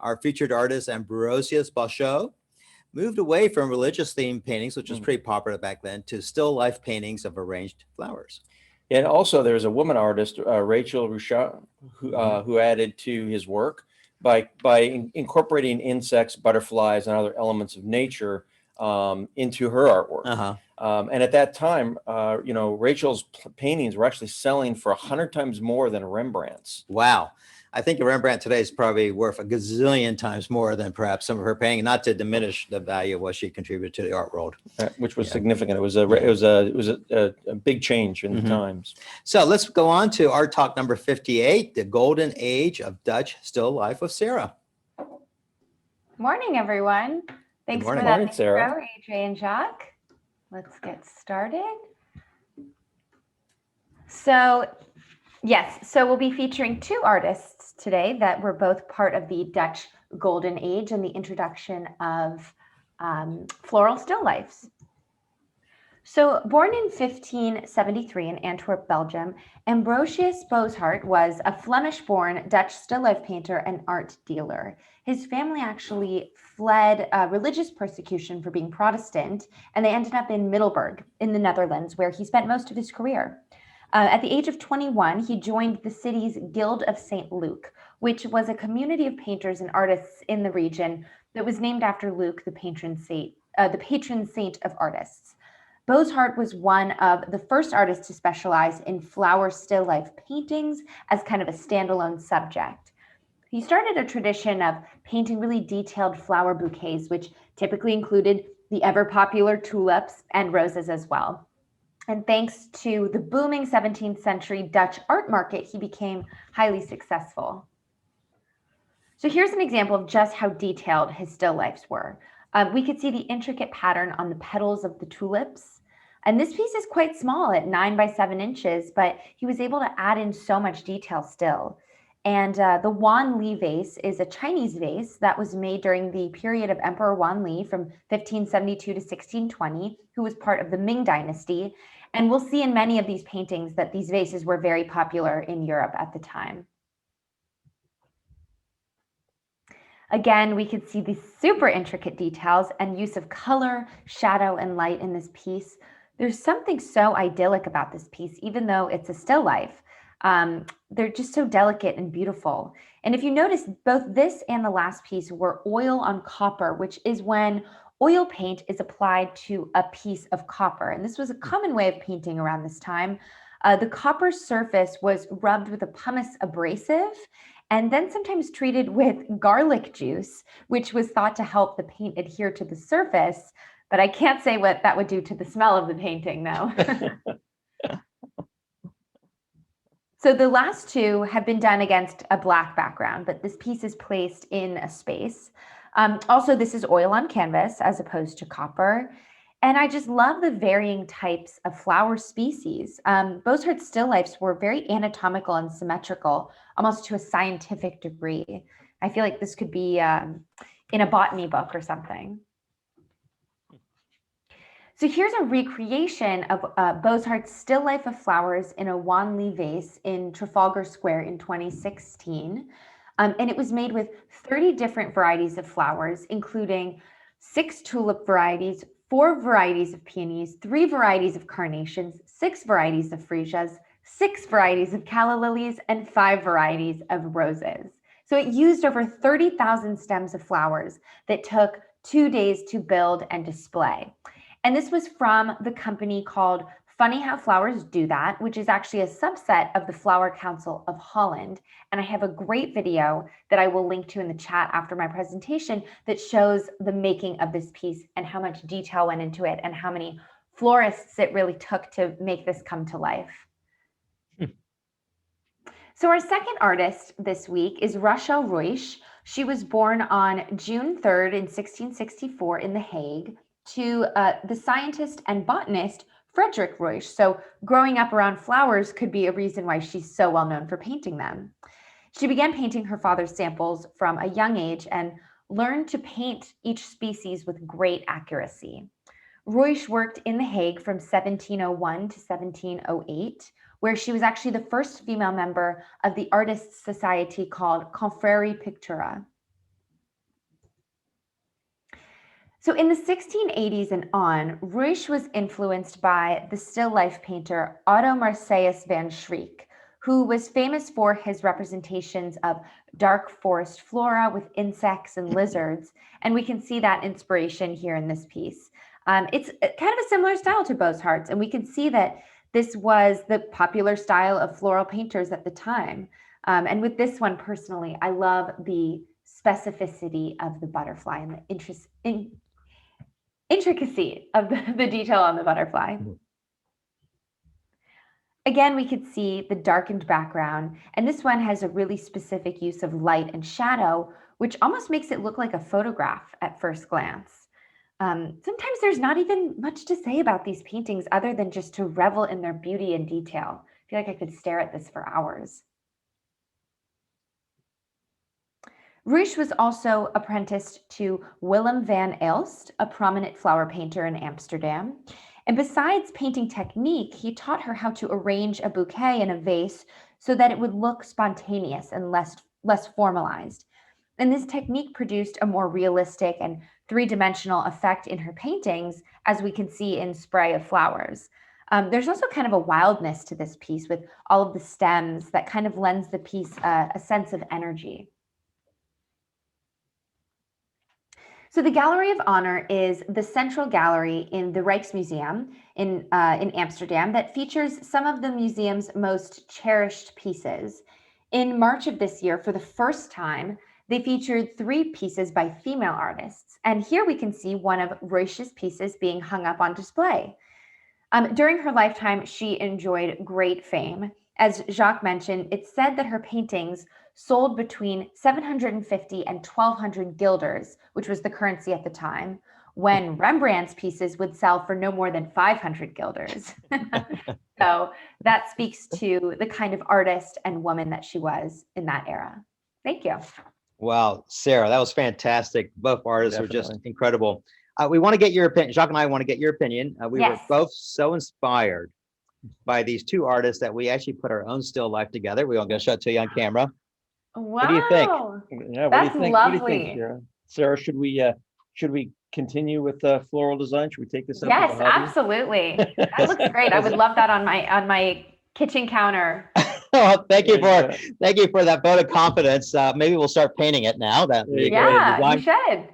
Our featured artist, Ambrosius Bosschaert, moved away from religious themed paintings, which was pretty popular back then, to still life paintings of arranged flowers. And also there's a woman artist, Rachel Ruysch, who added to his work by incorporating insects, butterflies, and other elements of nature into her artwork. And at that time, Rachel's paintings were actually selling for 100 times more than Rembrandt's. Wow. I think a Rembrandt today is probably worth a gazillion times more than perhaps some of her painting, not to diminish the value of what she contributed to the art world. Which was significant. It was a big change in the times. So let's go on to Art Talk number 58, the golden age of Dutch still life with Sarah. Morning, everyone. Thanks for that intro, Sarah. AJ and Jacques. Let's get started. So we'll be featuring two artists today that were both part of the Dutch Golden Age and the introduction of floral still lifes. So born in 1573 in Antwerp, Belgium, Ambrosius Bosschaert was a Flemish-born Dutch still life painter and art dealer. His family actually fled religious persecution for being Protestant, and they ended up in Middelburg in the Netherlands, where he spent most of his career. At the age of 21, he joined the city's Guild of St. Luke, which was a community of painters and artists in the region that was named after Luke, the patron saint of artists. Bosschaert was one of the first artists to specialize in flower still life paintings as kind of a standalone subject. He started a tradition of painting really detailed flower bouquets, which typically included the ever popular tulips and roses as well. And thanks to the booming 17th century Dutch art market, he became highly successful. So here's an example of just how detailed his still lifes were. We could see the intricate pattern on the petals of the tulips. And this piece is quite small at 9 by 7 inches, but he was able to add in so much detail still. And the Wan Li vase is a Chinese vase that was made during the period of Emperor Wan Li from 1572 to 1620, who was part of the Ming Dynasty. And we'll see in many of these paintings that these vases were very popular in Europe at the time. Again, we could see these super intricate details and use of color, shadow, and light in this piece. There's something so idyllic about this piece, even though it's a still life. They're just so delicate and beautiful. And if you notice, both this and the last piece were oil on copper, which is when oil paint is applied to a piece of copper. And this was a common way of painting around this time. The copper surface was rubbed with a pumice abrasive and then sometimes treated with garlic juice, which was thought to help the paint adhere to the surface. But I can't say what that would do to the smell of the painting, though. So the last two have been done against a black background, but this piece is placed in a space. Also, this is oil on canvas as opposed to copper. And I just love the varying types of flower species. Bosschaert's still lifes were very anatomical and symmetrical, almost to a scientific degree. I feel like this could be in a botany book or something. So here's a recreation of Bosschaert's still life of flowers in a Wan Li vase in Trafalgar Square in 2016. And it was made with 30 different varieties of flowers, including 6 tulip varieties, 4 varieties of peonies, 3 varieties of carnations, 6 varieties of freesias, 6 varieties of calla lilies, and 5 varieties of roses. So it used over 30,000 stems of flowers that took 2 days to build and display. And this was from the company called Funny How Flowers Do That, which is actually a subset of the Flower Council of Holland. And I have a great video that I will link to in the chat after my presentation that shows the making of this piece and how much detail went into it and how many florists it really took to make this come to life. So our second artist this week is Rachel Ruysch. She was born on June 3rd in 1664 in The Hague to the scientist and botanist Frederick Ruysch. So growing up around flowers could be a reason why she's so well known for painting them. She began painting her father's samples from a young age and learned to paint each species with great accuracy. Ruysch worked in The Hague from 1701 to 1708, where she was actually the first female member of the artists' society called Confrérie Pictura. So in the 1680s and on, Ruysch was influenced by the still life painter Otto Marseus van Schreek, who was famous for his representations of dark forest flora with insects and lizards. And we can see that inspiration here in this piece. It's kind of a similar style to Bosschaert's, and we can see that this was the popular style of floral painters at the time. And with this one personally, I love the specificity of the butterfly and the intricacy of the detail on the butterfly. Again, we could see the darkened background, and this one has a really specific use of light and shadow, which almost makes it look like a photograph at first glance. Sometimes there's not even much to say about these paintings other than just to revel in their beauty and detail. I feel like I could stare at this for hours. Ruysch was also apprenticed to Willem van Elst, a prominent flower painter in Amsterdam. And besides painting technique, he taught her how to arrange a bouquet in a vase so that it would look spontaneous and less formalized. And this technique produced a more realistic and three-dimensional effect in her paintings, as we can see in Spray of Flowers. There's also kind of a wildness to this piece with all of the stems that kind of lends the piece a sense of energy. So the Gallery of Honor is the central gallery in the Rijksmuseum in Amsterdam that features some of the museum's most cherished pieces. In March of this year, for the first time, they featured 3 pieces by female artists. And here we can see one of Ruysch's pieces being hung up on display. During her lifetime, she enjoyed great fame. As Jacques mentioned, it's said that her paintings sold between 750 and 1,200 guilders, which was the currency at the time, when Rembrandt's pieces would sell for no more than 500 guilders. So that speaks to the kind of artist and woman that she was in that era. Thank you. Wow, Sarah, that was fantastic. Both artists are just Definitely. incredible. We want to get your opinion. Jacques and I want to get your opinion. We were Yes. both so inspired by these 2 artists that we actually put our own still life together. We're going to show it to you on camera. Wow. do you think? Yeah, That's What do you lovely. think, Sarah? Sarah, should we continue with floral design? Should we take this up? Yes, as a hobby? absolutely. That looks great. I would love that on my kitchen counter. Oh, thank you Yeah, for that vote of confidence. Maybe we'll start painting it now. That There you go. Yeah, design. you should.